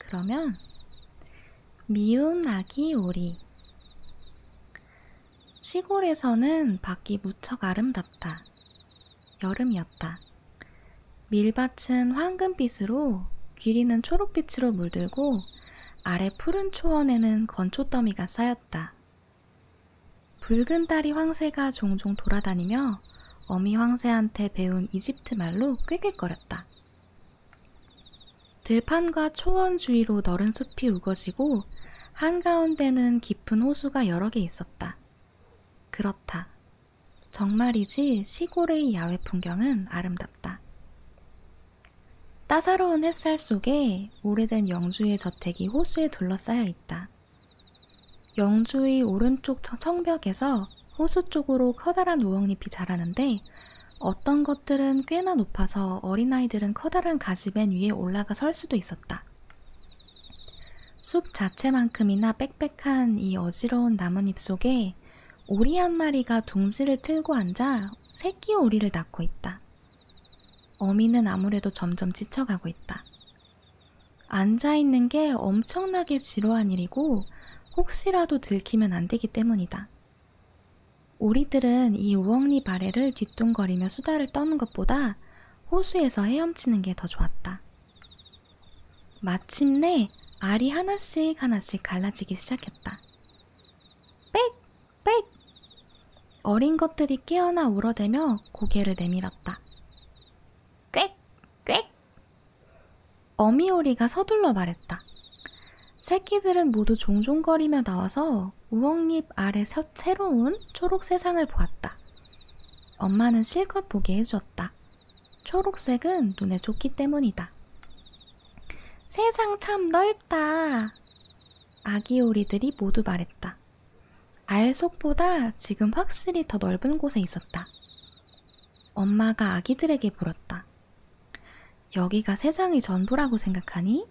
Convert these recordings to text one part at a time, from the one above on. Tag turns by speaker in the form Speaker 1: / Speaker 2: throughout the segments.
Speaker 1: 그러면 미운 아기 오리. 시골에서는 밖이 무척 아름답다. 여름이었다. 밀밭은 황금빛으로 귀리는 초록빛으로 물들고 아래 푸른 초원에는 건초더미가 쌓였다. 붉은 다리 황새가 종종 돌아다니며 어미 황새한테 배운 이집트 말로 꾀꾀거렸다. 들판과 초원 주위로 너른 숲이 우거지고 한가운데는 깊은 호수가 여러 개 있었다. 그렇다. 정말이지 시골의 야외 풍경은 아름답다. 따사로운 햇살 속에 오래된 영주의 저택이 호수에 둘러싸여 있다. 영주의 오른쪽 성벽에서 호수 쪽으로 커다란 우엉잎이 자라는데 어떤 것들은 꽤나 높아서 어린아이들은 커다란 가지맨 위에 올라가 설 수도 있었다. 숲 자체만큼이나 빽빽한 이 어지러운 나뭇잎 속에 오리 한 마리가 둥지를 틀고 앉아 새끼 오리를 낳고 있다. 어미는 아무래도 점점 지쳐가고 있다. 앉아있는 게 엄청나게 지루한 일이고 혹시라도 들키면 안 되기 때문이다. 오리들은 이 우엉잎 아래를 뒤뚱거리며 수다를 떠는 것보다 호수에서 헤엄치는 게 더 좋았다. 마침내 알이 하나씩 하나씩 갈라지기 시작했다. 빽! 빽! 어린 것들이 깨어나 울어대며 고개를 내밀었다. 꽥! 꽥! 어미 오리가 서둘러 말했다. 새끼들은 모두 종종거리며 나와서 우엉잎 아래 새로운 초록 세상을 보았다. 엄마는 실컷 보게 해주었다. 초록색은 눈에 좋기 때문이다. 세상 참 넓다. 아기 오리들이 모두 말했다. 알 속보다 지금 확실히 더 넓은 곳에 있었다. 엄마가 아기들에게 물었다. 여기가 세상의 전부라고 생각하니?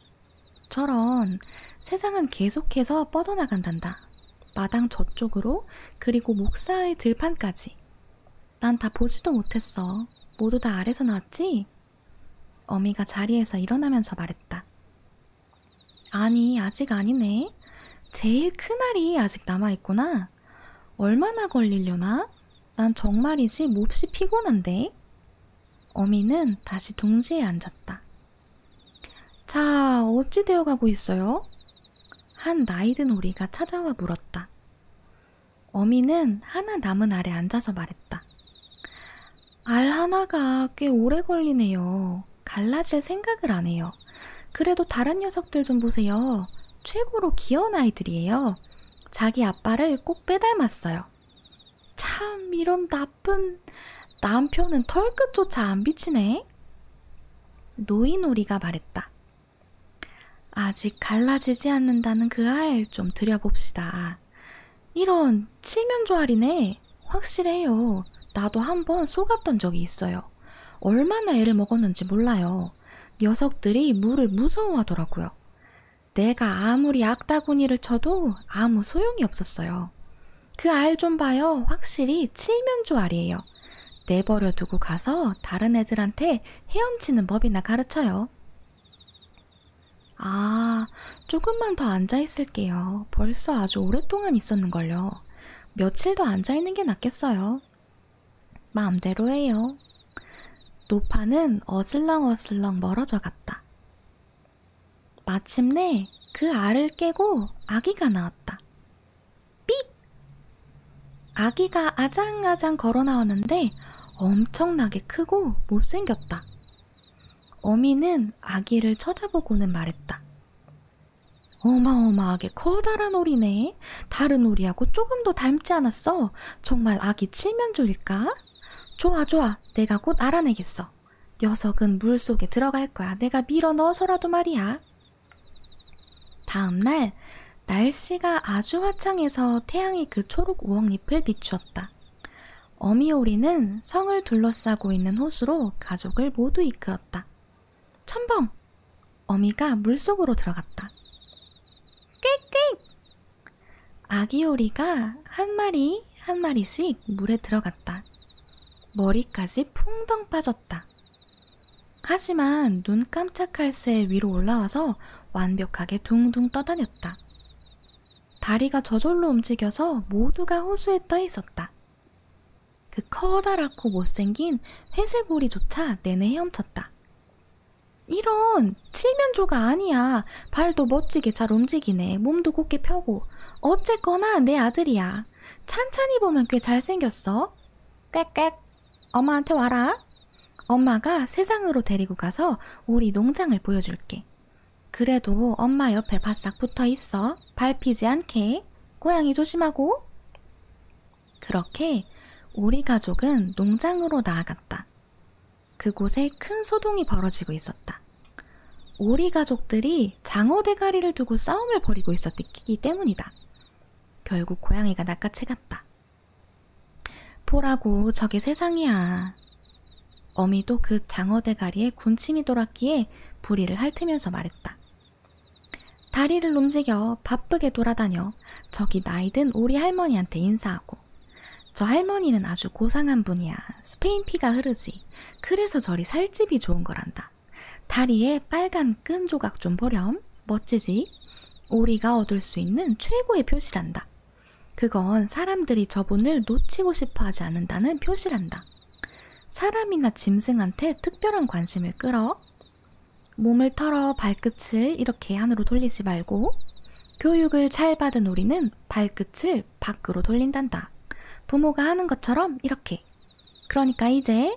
Speaker 1: 저런, 세상은 계속해서 뻗어나간단다. 마당 저쪽으로, 그리고 목사의 들판까지. 난 다 보지도 못했어. 모두 다 아래서 나왔지? 어미가 자리에서 일어나면서 말했다. 아니, 아직 아니네. 제일 큰 알이 아직 남아있구나. 얼마나 걸리려나? 난 정말이지 몹시 피곤한데. 어미는 다시 둥지에 앉았다. 자, 어찌 되어가고 있어요? 한 나이든 오리가 찾아와 물었다. 어미는 하나 남은 알에 앉아서 말했다. 알 하나가 꽤 오래 걸리네요. 갈라질 생각을 안 해요. 그래도 다른 녀석들 좀 보세요. 최고로 귀여운 아이들이에요. 자기 아빠를 꼭 빼닮았어요. 참, 이런 나쁜... 남편은 털끝조차 안 비치네. 노인 오리가 말했다. 아직 갈라지지 않는다는 그 알 좀 들여봅시다. 이런 칠면조알이네. 확실해요. 나도 한번 속았던 적이 있어요. 얼마나 애를 먹었는지 몰라요. 녀석들이 물을 무서워하더라고요. 내가 아무리 악다구니를 쳐도 아무 소용이 없었어요. 그 알 좀 봐요. 확실히 칠면조알이에요. 내버려 두고 가서 다른 애들한테 헤엄치는 법이나 가르쳐요. 아, 조금만 더 앉아있을게요. 벌써 아주 오랫동안 있었는걸요. 며칠 더 앉아있는 게 낫겠어요. 마음대로 해요. 노파는 어슬렁어슬렁 멀어져 갔다. 마침내 그 알을 깨고 아기가 나왔다. 삑! 아기가 아장아장 걸어 나왔는데 엄청나게 크고 못생겼다. 어미는 아기를 쳐다보고는 말했다. 어마어마하게 커다란 오리네. 다른 오리하고 조금도 닮지 않았어. 정말 아기 칠면조일까? 좋아 좋아, 내가 곧 알아내겠어. 녀석은 물속에 들어갈 거야. 내가 밀어 넣어서라도 말이야. 다음날 날씨가 아주 화창해서 태양이 그 초록 우엉잎을 비추었다. 어미 오리는 성을 둘러싸고 있는 호수로 가족을 모두 이끌었다. 첨벙! 어미가 물속으로 들어갔다. 꽥꽥! 아기 오리가 한 마리 한 마리씩 물에 들어갔다. 머리까지 풍덩 빠졌다. 하지만 눈 깜짝할 새 위로 올라와서 완벽하게 둥둥 떠다녔다. 다리가 저절로 움직여서 모두가 호수에 떠 있었다. 그 커다랗고 못생긴 회색 오리조차 내내 헤엄쳤다. 이런 칠면조가 아니야. 발도 멋지게 잘 움직이네. 몸도 곧게 펴고. 어쨌거나 내 아들이야. 찬찬히 보면 꽤 잘생겼어. 꽥꽥. 엄마한테 와라. 엄마가 세상으로 데리고 가서 오리 농장을 보여줄게. 그래도 엄마 옆에 바싹 붙어 있어. 밟히지 않게. 고양이 조심하고. 그렇게 오리 가족은 농장으로 나아갔다. 그곳에 큰 소동이 벌어지고 있었다. 오리 가족들이 장어 대가리를 두고 싸움을 벌이고 있었기 때문이다. 결국 고양이가 낚아채갔다. 보라고 저게 세상이야. 어미도 그 장어 대가리에 군침이 돌았기에 부리를 핥으면서 말했다. 다리를 움직여 바쁘게 돌아다녀. 저기 나이든 오리 할머니한테 인사하고. 저 할머니는 아주 고상한 분이야. 스페인 피가 흐르지. 그래서 저리 살집이 좋은 거란다. 다리에 빨간 끈 조각 좀 보렴. 멋지지? 오리가 얻을 수 있는 최고의 표시란다. 그건 사람들이 저분을 놓치고 싶어 하지 않는다는 표시란다. 사람이나 짐승한테 특별한 관심을 끌어. 몸을 털어 발끝을 이렇게 안으로 돌리지 말고. 교육을 잘 받은 오리는 발끝을 밖으로 돌린단다. 부모가 하는 것처럼 이렇게. 그러니까 이제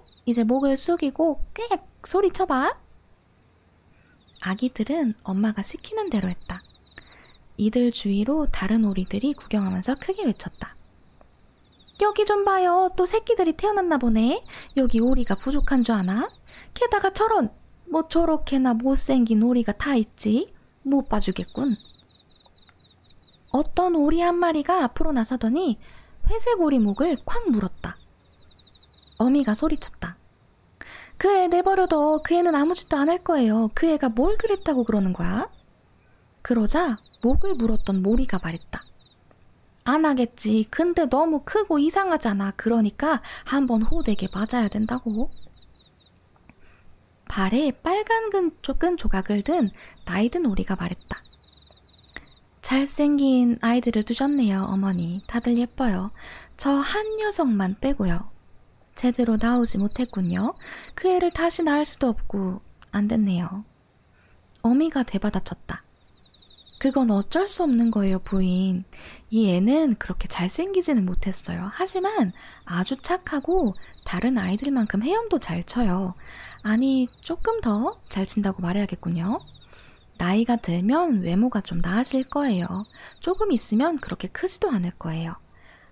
Speaker 1: 목을 숙이고 꽥 소리쳐봐. 아기들은 엄마가 시키는 대로 했다. 이들 주위로 다른 오리들이 구경하면서 크게 외쳤다. 여기 좀 봐요. 또 새끼들이 태어났나 보네. 여기 오리가 부족한 줄 아나? 게다가 저렇게나 못생긴 오리가 다 있지. 못 봐주겠군. 어떤 오리 한 마리가 앞으로 나서더니 회색 오리 목을 콱 물었다. 어미가 소리쳤다. 그 애 내버려둬. 그 애는 아무 짓도 안 할 거예요. 그 애가 뭘 그랬다고 그러는 거야? 그러자 목을 물었던 모리가 말했다. 안 하겠지. 근데 너무 크고 이상하잖아. 그러니까 한번 호되게 맞아야 된다고. 발에 빨간 끈 조각을 든 나이든 오리가 말했다. 잘생긴 아이들을 두셨네요, 어머니. 다들 예뻐요. 저 한 녀석만 빼고요. 제대로 나오지 못했군요. 그 애를 다시 낳을 수도 없고 안 됐네요. 어미가 대받아쳤다. 그건 어쩔 수 없는 거예요, 부인. 이 애는 그렇게 잘생기지는 못했어요. 하지만 아주 착하고 다른 아이들만큼 헤엄도 잘 쳐요. 아니, 조금 더 잘 친다고 말해야겠군요. 나이가 들면 외모가 좀 나아질 거예요. 조금 있으면 그렇게 크지도 않을 거예요.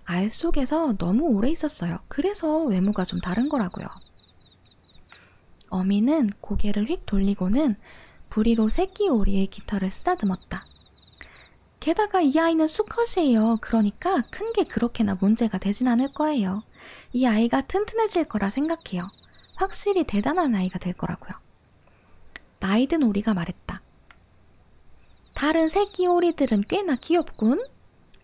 Speaker 1: 알 속에서 너무 오래 있었어요. 그래서 외모가 좀 다른 거라고요. 어미는 고개를 휙 돌리고는 부리로 새끼 오리의 깃털을 쓰다듬었다. 게다가 이 아이는 수컷이에요. 그러니까 큰 게 그렇게나 문제가 되진 않을 거예요. 이 아이가 튼튼해질 거라 생각해요. 확실히 대단한 아이가 될 거라고요. 나이든 오리가 말했다. 다른 새끼 오리들은 꽤나 귀엽군.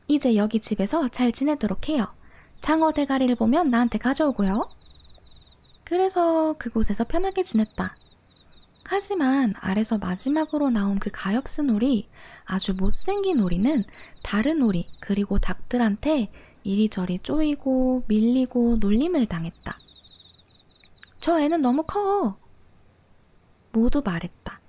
Speaker 1: 이제 여기 집에서 잘 지내도록 해요. 장어 대가리를 보면 나한테 가져오고요. 그래서 그곳에서 편하게 지냈다. 하지만 아래서 마지막으로 나온 그 가엾은 오리, 아주 못생긴 오리는 다른 오리 그리고 닭들한테 이리저리 쪼이고 밀리고 놀림을 당했다. 저 애는 너무 커. 모두 말했다.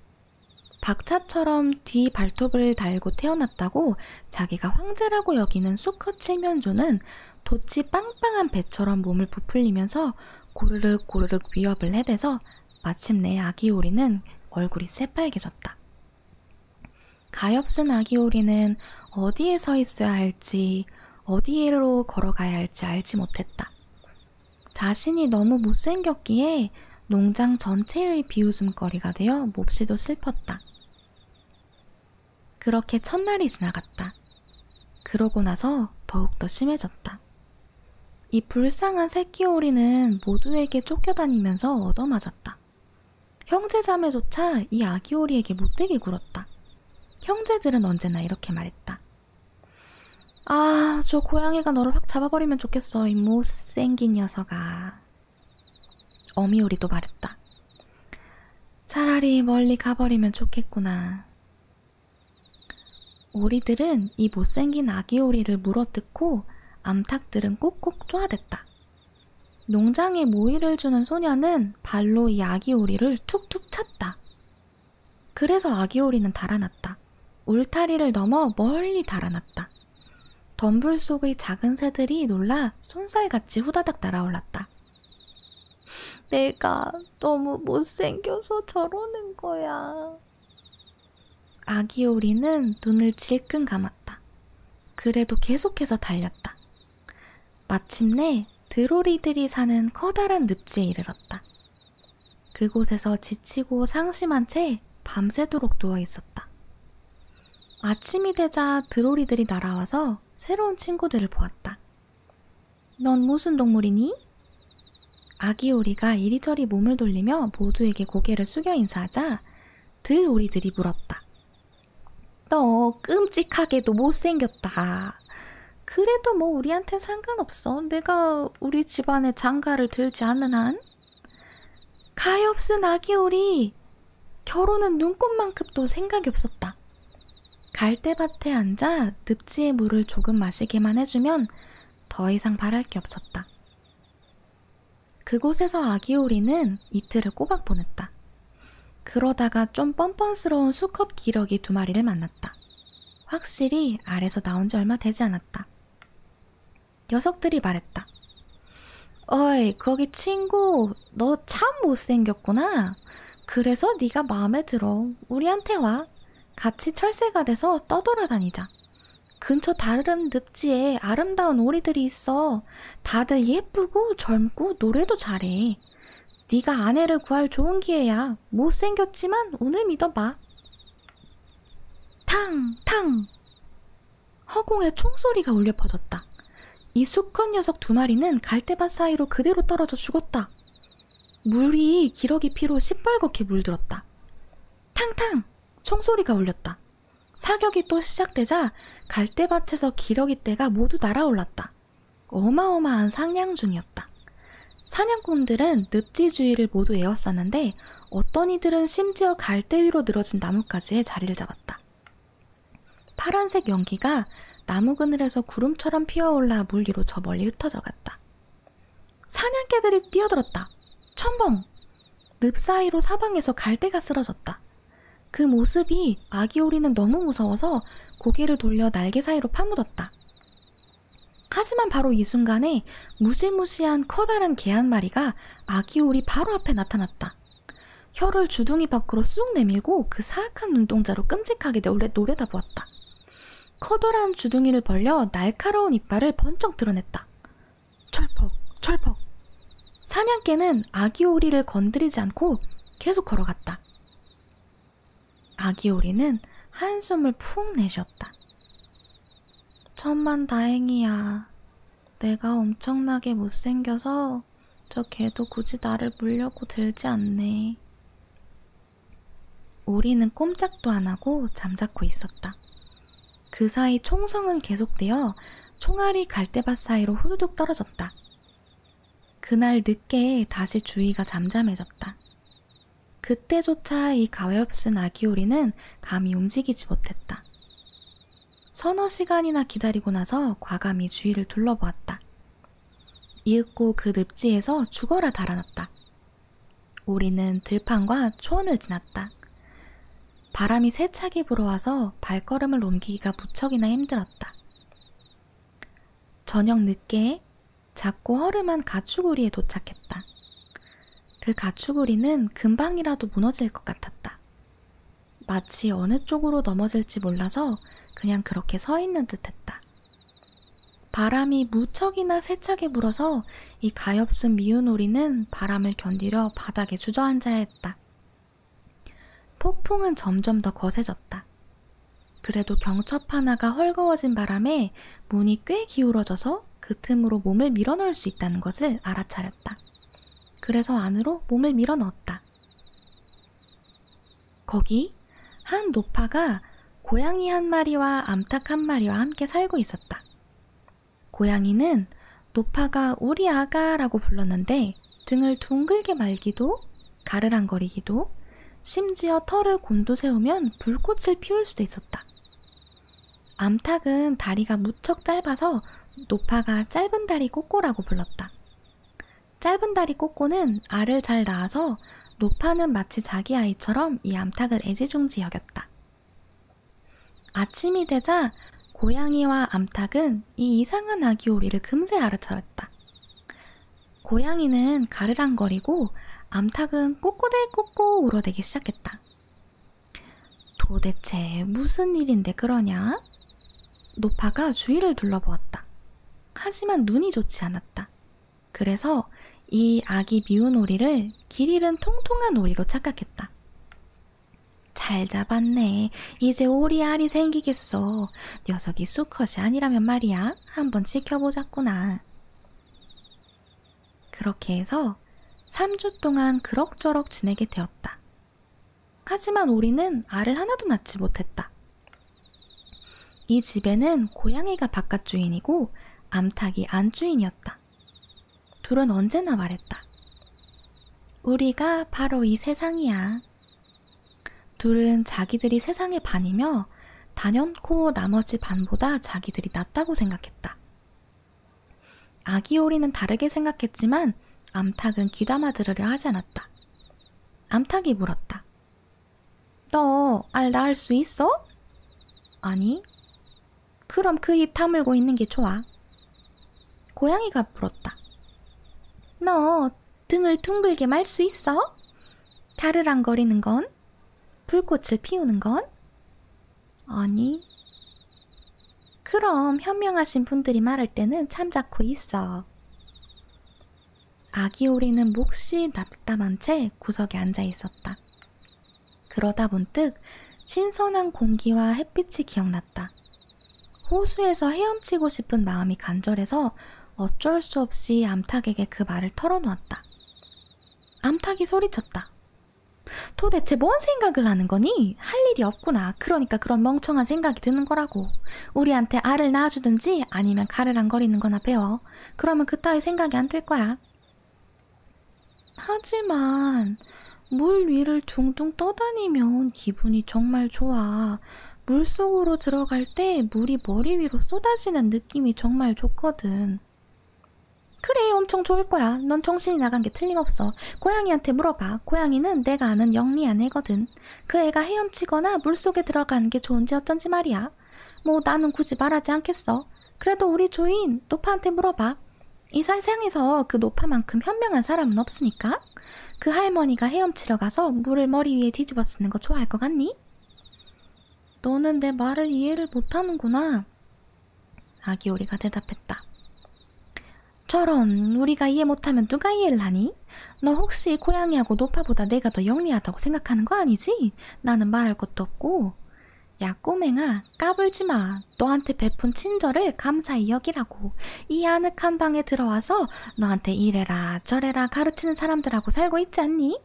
Speaker 1: 박차처럼 뒤 발톱을 달고 태어났다고 자기가 황제라고 여기는 수컷 칠면조는 돛이 빵빵한 배처럼 몸을 부풀리면서 고르륵 고르륵 위협을 해대서 마침내 아기 오리는 얼굴이 새빨개졌다. 가엾은 아기 오리는 어디에 서 있어야 할지, 어디로 걸어가야 할지 알지 못했다. 자신이 너무 못생겼기에 농장 전체의 비웃음거리가 되어 몹시도 슬펐다. 그렇게 첫날이 지나갔다. 그러고 나서 더욱더 심해졌다. 이 불쌍한 새끼 오리는 모두에게 쫓겨다니면서 얻어맞았다. 형제자매조차 이 아기 오리에게 못되게 굴었다. 형제들은 언제나 이렇게 말했다. 아, 저 고양이가 너를 확 잡아버리면 좋겠어, 이 못생긴 녀석아. 어미 오리도 말했다. 차라리 멀리 가버리면 좋겠구나. 오리들은 이 못생긴 아기 오리를 물어뜯고 암탉들은 꼭꼭 쪼아댔다. 농장에 모이를 주는 소녀는 발로 이 아기 오리를 툭툭 찼다. 그래서 아기 오리는 달아났다. 울타리를 넘어 멀리 달아났다. 덤불 속의 작은 새들이 놀라 손살같이 후다닥 날아올랐다. 내가 너무 못생겨서 저러는 거야. 아기 오리는 눈을 질끈 감았다. 그래도 계속해서 달렸다. 마침내 드로리들이 사는 커다란 늪지에 이르렀다. 그곳에서 지치고 상심한 채 밤새도록 누워 있었다. 아침이 되자 드로리들이 날아와서 새로운 친구들을 보았다. 넌 무슨 동물이니? 아기 오리가 이리저리 몸을 돌리며 모두에게 고개를 숙여 인사하자 들 오리들이 물었다. 너 끔찍하게도 못생겼다. 그래도 뭐 우리한텐 상관없어. 내가 우리 집안의 장가를 들지 않는 한? 가엾은 아기 오리! 결혼은 눈꽃만큼도 생각이 없었다. 갈대밭에 앉아 늪지의 물을 조금 마시게만 해주면 더 이상 바랄 게 없었다. 그곳에서 아기 오리는 이틀을 꼬박 보냈다. 그러다가 좀 뻔뻔스러운 수컷 기러기 2마리를 만났다. 확실히 알에서 나온 지 얼마 되지 않았다. 녀석들이 말했다. 어이, 거기 친구, 너 참 못생겼구나. 그래서 네가 마음에 들어. 우리한테 와. 같이 철새가 돼서 떠돌아다니자. 근처 다른 늪지에 아름다운 오리들이 있어. 다들 예쁘고 젊고 노래도 잘해. 네가 아내를 구할 좋은 기회야. 못생겼지만 운을 믿어봐. 탕! 탕! 허공에 총소리가 울려 퍼졌다. 이 수컷 녀석 2마리는 갈대밭 사이로 그대로 떨어져 죽었다. 물이 기러기 피로 시뻘겋게 물들었다. 탕탕! 총소리가 울렸다. 사격이 또 시작되자 갈대밭에서 기러기 떼가 모두 날아올랐다. 어마어마한 상냥 중이었다. 사냥꾼들은 늪지 주위를 모두 에워쌌는데 어떤 이들은 심지어 갈대 위로 늘어진 나뭇가지에 자리를 잡았다. 파란색 연기가 나무 그늘에서 구름처럼 피어올라 물 위로 저 멀리 흩어져 갔다. 사냥개들이 뛰어들었다. 첨벙! 늪 사이로 사방에서 갈대가 쓰러졌다. 그 모습이 아기 오리는 너무 무서워서 고개를 돌려 날개 사이로 파묻었다. 하지만 바로 이 순간에 무시무시한 커다란 개 1마리가 아기 오리 바로 앞에 나타났다. 혀를 주둥이 밖으로 쑥 내밀고 그 사악한 눈동자로 끔찍하게 노려다보았다. 커다란 주둥이를 벌려 날카로운 이빨을 번쩍 드러냈다. 철퍽, 철퍽. 사냥개는 아기 오리를 건드리지 않고 계속 걸어갔다. 아기 오리는 한숨을 푹 내쉬었다. 천만다행이야. 내가 엄청나게 못생겨서 저 개도 굳이 나를 물려고 들지 않네. 오리는 꼼짝도 안 하고 잠자코 있었다. 그 사이 총성은 계속되어 총알이 갈대밭 사이로 후두둑 떨어졌다. 그날 늦게 다시 주위가 잠잠해졌다. 그때조차 이 가엾은 아기 오리는 감히 움직이지 못했다. 서너 시간이나 기다리고 나서 과감히 주위를 둘러보았다. 이윽고 그 늪지에서 죽어라 달아났다. 오리는 들판과 초원을 지났다. 바람이 세차게 불어와서 발걸음을 옮기기가 무척이나 힘들었다. 저녁 늦게 작고 허름한 가축우리에 도착했다. 그 가축우리는 금방이라도 무너질 것 같았다. 마치 어느 쪽으로 넘어질지 몰라서 그냥 그렇게 서 있는 듯했다. 바람이 무척이나 세차게 불어서 이 가엾은 미운 오리는 바람을 견디려 바닥에 주저앉아야 했다. 폭풍은 점점 더 거세졌다. 그래도 경첩 하나가 헐거워진 바람에 문이 꽤 기울어져서 그 틈으로 몸을 밀어넣을 수 있다는 것을 알아차렸다. 그래서 안으로 몸을 밀어넣었다. 거기 한 노파가 고양이 1마리와 암탉 1마리와 함께 살고 있었다. 고양이는 노파가 우리 아가라고 불렀는데 등을 둥글게 말기도 가르랑거리기도 심지어 털을 곤두세우면 불꽃을 피울 수도 있었다. 암탉은 다리가 무척 짧아서 노파가 짧은 다리 꼬꼬라고 불렀다. 짧은 다리 꼬꼬는 알을 잘 낳아서 노파는 마치 자기 아이처럼 이 암탉을 애지중지 여겼다. 아침이 되자 고양이와 암탉은 이 이상한 아기오리를 금세 알아차렸다. 고양이는 가르랑거리고 암탉은 꼬꼬대 꼬꼬 울어대기 시작했다. 도대체 무슨 일인데 그러냐? 노파가 주위를 둘러보았다. 하지만 눈이 좋지 않았다. 그래서 이 아기 미운 오리를 길 잃은 통통한 오리로 착각했다. 잘 잡았네. 이제 오리 알이 생기겠어. 녀석이 수컷이 아니라면 말이야. 한번 지켜보자꾸나. 그렇게 해서 3주 동안 그럭저럭 지내게 되었다. 하지만 오리는 알을 하나도 낳지 못했다. 이 집에는 고양이가 바깥 주인이고 암탉이 안 주인이었다. 둘은 언제나 말했다. 우리가 바로 이 세상이야. 둘은 자기들이 세상의 반이며 단연코 나머지 반보다 자기들이 낫다고 생각했다. 아기 오리는 다르게 생각했지만 암탉은 귀담아 들으려 하지 않았다. 암탉이 물었다. 너 알 낳을 수 있어? 아니. 그럼 그 입 다물고 있는 게 좋아. 고양이가 물었다. 너 등을 둥글게 말 수 있어? 가르랑거리는 건? 불꽃을 피우는 건? 아니. 그럼 현명하신 분들이 말할 때는 참작고 있어. 아기 오리는 몹시 낙담한 채 구석에 앉아 있었다. 그러다 문득 신선한 공기와 햇빛이 기억났다. 호수에서 헤엄치고 싶은 마음이 간절해서 어쩔 수 없이 암탉에게 그 말을 털어놓았다. 암탉이 소리쳤다. 도대체 뭔 생각을 하는 거니? 할 일이 없구나. 그러니까 그런 멍청한 생각이 드는 거라고. 우리한테 알을 낳아주든지 아니면 가르랑거리는 거나 배워. 그러면 그따위 생각이 안 들 거야. 하지만 물 위를 둥둥 떠다니면 기분이 정말 좋아. 물속으로 들어갈 때 물이 머리 위로 쏟아지는 느낌이 정말 좋거든. 그래, 엄청 좋을 거야. 넌 정신이 나간 게 틀림없어. 고양이한테 물어봐. 고양이는 내가 아는 영리한 애거든. 그 애가 헤엄치거나 물속에 들어가는 게 좋은지 어쩐지 말이야. 뭐 나는 굳이 말하지 않겠어. 그래도 우리 조인 노파한테 물어봐. 이 세상에서 그 노파만큼 현명한 사람은 없으니까. 그 할머니가 헤엄치러 가서 물을 머리 위에 뒤집어 쓰는 거 좋아할 것 같니? 너는 내 말을 이해를 못하는구나. 아기 오리가 대답했다. 저런, 우리가 이해 못하면 누가 이해를 하니? 너 혹시 고양이하고 노파보다 내가 더 영리하다고 생각하는 거 아니지? 나는 말할 것도 없고. 야, 꼬맹아, 까불지 마. 너한테 베푼 친절을 감사히 여기라고. 이 아늑한 방에 들어와서 너한테 이래라 저래라 가르치는 사람들하고 살고 있지 않니?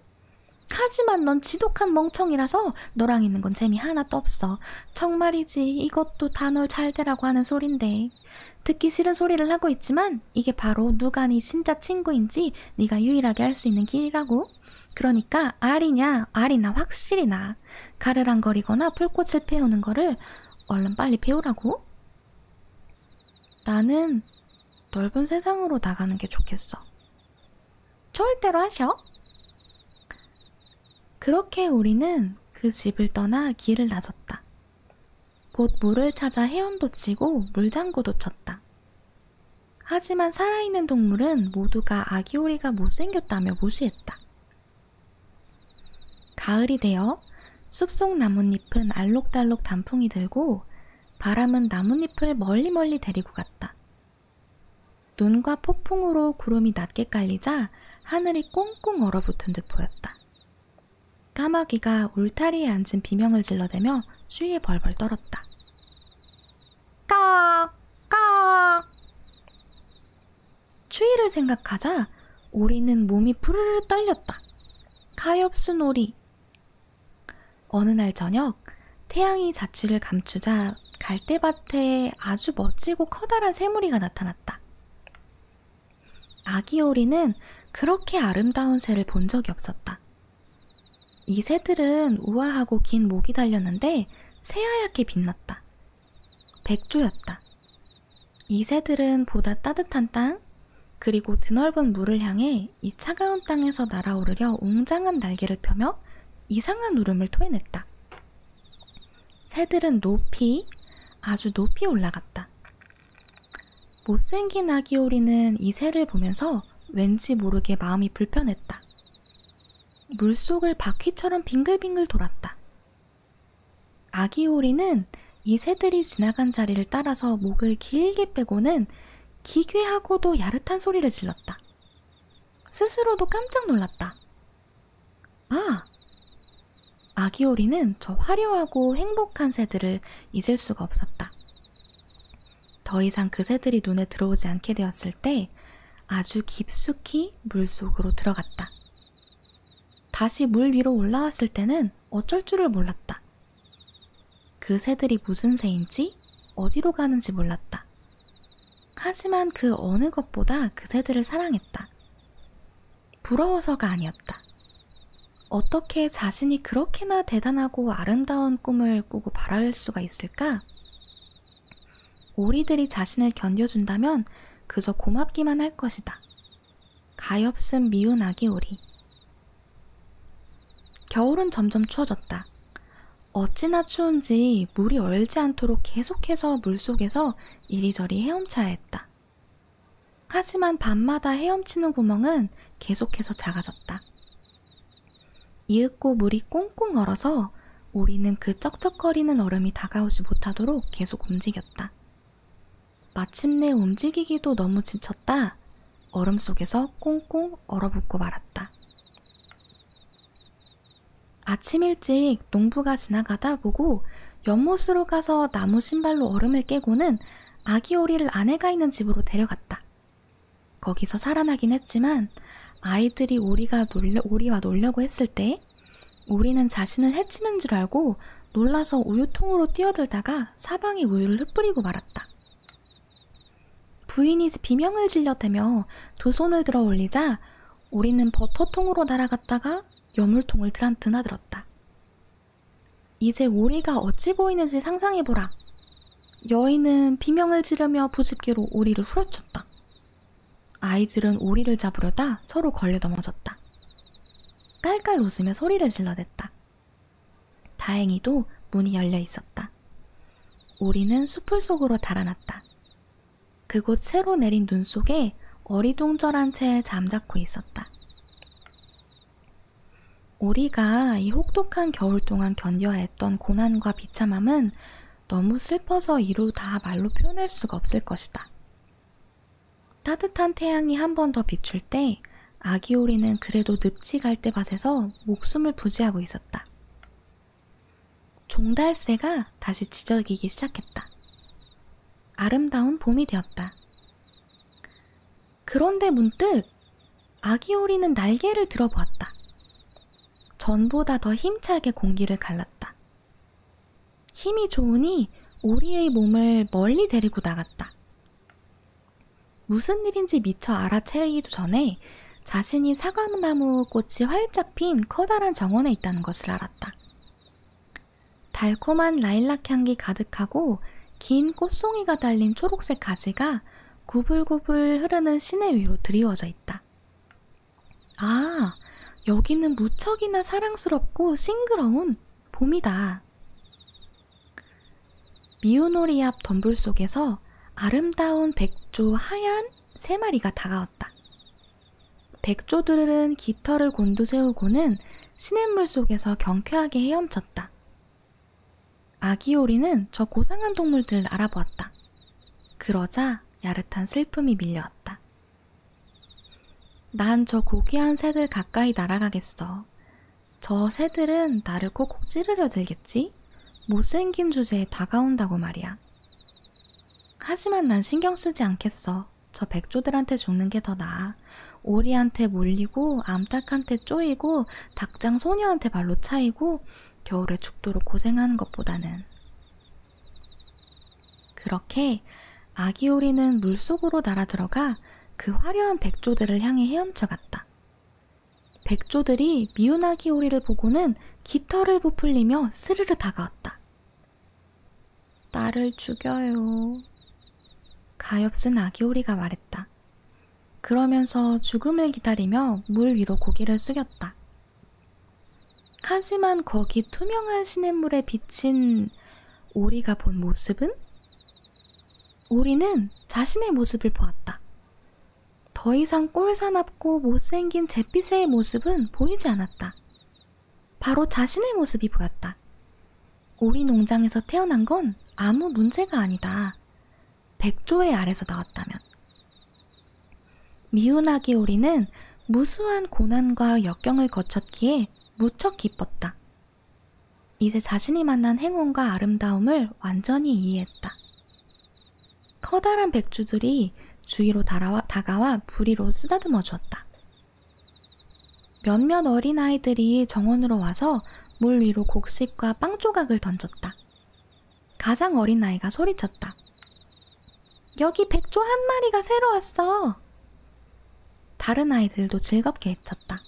Speaker 1: 하지만 넌 지독한 멍청이라서 너랑 있는 건 재미 하나도 없어. 정말이지, 이것도 다 널 잘되라고 하는 소린데. 듣기 싫은 소리를 하고 있지만 이게 바로 누가 네 진짜 친구인지 네가 유일하게 알 수 있는 길이라고. 그러니까 알이냐 알이나 확실히 나. 가르랑거리거나 불꽃을 피우는 거를 얼른 빨리 배우라고. 나는 넓은 세상으로 나가는 게 좋겠어. 좋을 대로 하셔. 그렇게 우리는 그 집을 떠나 길을 나섰다. 곧 물을 찾아 헤엄도 치고 물장구도 쳤다. 하지만 살아있는 동물은 모두가 아기오리가 못생겼다며 무시했다. 가을이 되어 숲속 나뭇잎은 알록달록 단풍이 들고 바람은 나뭇잎을 멀리 데리고 갔다. 눈과 폭풍으로 구름이 낮게 깔리자 하늘이 꽁꽁 얼어붙은 듯 보였다. 까마귀가 울타리에 앉은 비명을 질러대며 추위에 벌벌 떨었다. 까! 까! 추위를 생각하자 오리는 몸이 부르르 떨렸다. 가엾은 오리. 어느 날 저녁 태양이 자취를 감추자 갈대밭에 아주 멋지고 커다란 새무리가 나타났다. 아기 오리는 그렇게 아름다운 새를 본 적이 없었다. 이 새들은 우아하고 긴 목이 달렸는데 새하얗게 빛났다. 백조였다. 이 새들은 보다 따뜻한 땅, 그리고 드넓은 물을 향해 이 차가운 땅에서 날아오르려 웅장한 날개를 펴며 이상한 울음을 토해냈다. 새들은 높이, 아주 높이 올라갔다. 못생긴 아기 오리는 이 새를 보면서 왠지 모르게 마음이 불편했다. 물속을 바퀴처럼 빙글빙글 돌았다. 아기 오리는 이 새들이 지나간 자리를 따라서 목을 길게 빼고는 기괴하고도 야릇한 소리를 질렀다. 스스로도 깜짝 놀랐다. 아! 아기 오리는 저 화려하고 행복한 새들을 잊을 수가 없었다. 더 이상 그 새들이 눈에 들어오지 않게 되었을 때 아주 깊숙이 물속으로 들어갔다. 다시 물 위로 올라왔을 때는 어쩔 줄을 몰랐다. 그 새들이 무슨 새인지 어디로 가는지 몰랐다. 하지만 그 어느 것보다 그 새들을 사랑했다. 부러워서가 아니었다. 어떻게 자신이 그렇게나 대단하고 아름다운 꿈을 꾸고 바랄 수가 있을까? 오리들이 자신을 견뎌준다면 그저 고맙기만 할 것이다. 가엾은 미운 아기 오리. 겨울은 점점 추워졌다. 어찌나 추운지 물이 얼지 않도록 계속해서 물속에서 이리저리 헤엄쳐야 했다. 하지만 밤마다 헤엄치는 구멍은 계속해서 작아졌다. 이윽고 물이 꽁꽁 얼어서 오리는 그 쩍쩍거리는 얼음이 다가오지 못하도록 계속 움직였다. 마침내 움직이기도 너무 지쳤다. 얼음 속에서 꽁꽁 얼어붙고 말았다. 아침 일찍 농부가 지나가다 보고 연못으로 가서 나무 신발로 얼음을 깨고는 아기 오리를 아내가 있는 집으로 데려갔다. 거기서 살아나긴 했지만 아이들이 오리와 놀려고 했을 때 오리는 자신을 해치는 줄 알고 놀라서 우유통으로 뛰어들다가 사방에 우유를 흩뿌리고 말았다. 부인이 비명을 질러대며 두 손을 들어 올리자 오리는 버터통으로 날아갔다가 여물통을 드나들었다. 이제 오리가 어찌 보이는지 상상해보라. 여인은 비명을 지르며 부집개로 오리를 후려쳤다. 아이들은 오리를 잡으려다 서로 걸려 넘어졌다. 깔깔 웃으며 소리를 질러댔다. 다행히도 문이 열려 있었다. 오리는 숲을 속으로 달아났다. 그곳 새로 내린 눈 속에 어리둥절한 채 잠자코 있었다. 오리가 이 혹독한 겨울 동안 견뎌야 했던 고난과 비참함은 너무 슬퍼서 이루 다 말로 표현할 수가 없을 것이다. 따뜻한 태양이 한 번 더 비출 때 아기 오리는 그래도 늪지 갈대밭에서 목숨을 부지하고 있었다. 종달새가 다시 지저귀기 시작했다. 아름다운 봄이 되었다. 그런데 문득 아기 오리는 날개를 들어보았다. 전보다 더 힘차게 공기를 갈랐다. 힘이 좋으니 오리의 몸을 멀리 데리고 나갔다. 무슨 일인지 미처 알아채기도 전에 자신이 사과나무 꽃이 활짝 핀 커다란 정원에 있다는 것을 알았다. 달콤한 라일락 향기 가득하고 긴 꽃송이가 달린 초록색 가지가 구불구불 흐르는 시내 위로 드리워져 있다. 아, 여기는 무척이나 사랑스럽고 싱그러운 봄이다. 미우놀이 앞 덤불 속에서 아름다운 백조 하얀 3마리가 다가왔다. 백조들은 깃털을 곤두세우고는 시냇물 속에서 경쾌하게 헤엄쳤다. 아기 오리는 저 고상한 동물들을 알아보았다. 그러자 야릇한 슬픔이 밀려왔다. 난 저 고귀한 새들 가까이 날아가겠어. 저 새들은 나를 꼭 찌르려 들겠지? 못생긴 주제에 다가온다고 말이야. 하지만 난 신경 쓰지 않겠어. 저 백조들한테 죽는 게 더 나아. 오리한테 몰리고 암탉한테 쪼이고 닭장 소녀한테 발로 차이고 겨울에 죽도록 고생하는 것보다는. 그렇게 아기 오리는 물속으로 날아들어가 그 화려한 백조들을 향해 헤엄쳐갔다. 백조들이 미운 아기 오리를 보고는 깃털을 부풀리며 스르르 다가왔다. 나를 죽여요. 가엾은 아기 오리가 말했다. 그러면서 죽음을 기다리며 물 위로 고개를 숙였다. 하지만 거기 투명한 시냇물에 비친 오리가 본 모습은? 오리는 자신의 모습을 보았다. 더 이상 꼴사납고 못생긴 잿빛의 모습은 보이지 않았다. 바로 자신의 모습이 보였다. 오리 농장에서 태어난 건 아무 문제가 아니다. 백조의 알에서 나왔다면. 미운 아기 오리는 무수한 고난과 역경을 거쳤기에 무척 기뻤다. 이제 자신이 만난 행운과 아름다움을 완전히 이해했다. 커다란 백조들이 주위로 다가와 부리로 쓰다듬어 주었다. 몇몇 어린아이들이 정원으로 와서 물 위로 곡식과 빵 조각을 던졌다. 가장 어린 아이가 소리쳤다. 여기 백조 한 마리가 새로 왔어. 다른 아이들도 즐겁게 외쳤다.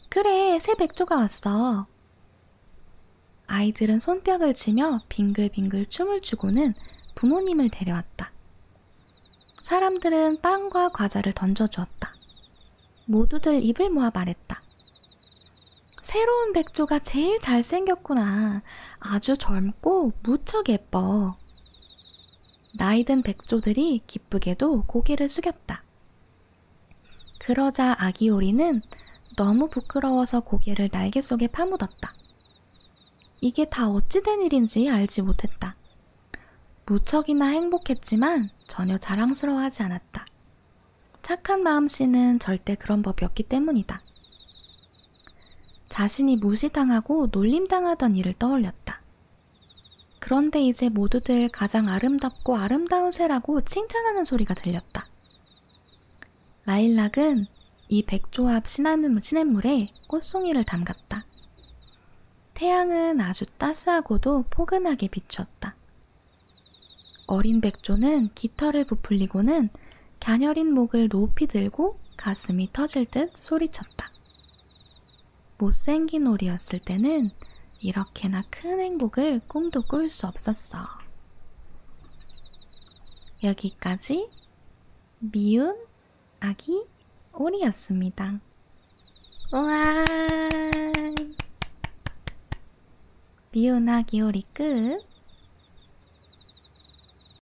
Speaker 1: 그래, 새 백조가 왔어. 아이들은 손뼉을 치며 빙글빙글 춤을 추고는 부모님을 데려왔다. 사람들은 빵과 과자를 던져주었다. 모두들 입을 모아 말했다. 새로운 백조가 제일 잘생겼구나. 아주 젊고 무척 예뻐. 나이든 백조들이 기쁘게도 고개를 숙였다. 그러자 아기 오리는 너무 부끄러워서 고개를 날개 속에 파묻었다. 이게 다 어찌 된 일인지 알지 못했다. 무척이나 행복했지만 전혀 자랑스러워하지 않았다. 착한 마음씨는 절대 그런 법이 없기 때문이다. 자신이 무시당하고 놀림당하던 일을 떠올렸다. 그런데 이제 모두들 가장 아름답고 아름다운 새라고 칭찬하는 소리가 들렸다. 라일락은 이 백조 앞 시냇물에 꽃송이를 담갔다. 태양은 아주 따스하고도 포근하게 비추었다. 어린 백조는 깃털을 부풀리고는 갸녀린 목을 높이 들고 가슴이 터질 듯 소리쳤다. 못생긴 오리였을 때는 이렇게나 큰 행복을 꿈도 꿀 수 없었어. 여기까지 미운 아기 오리였습니다. 우와! 미운 아기 오리 끝.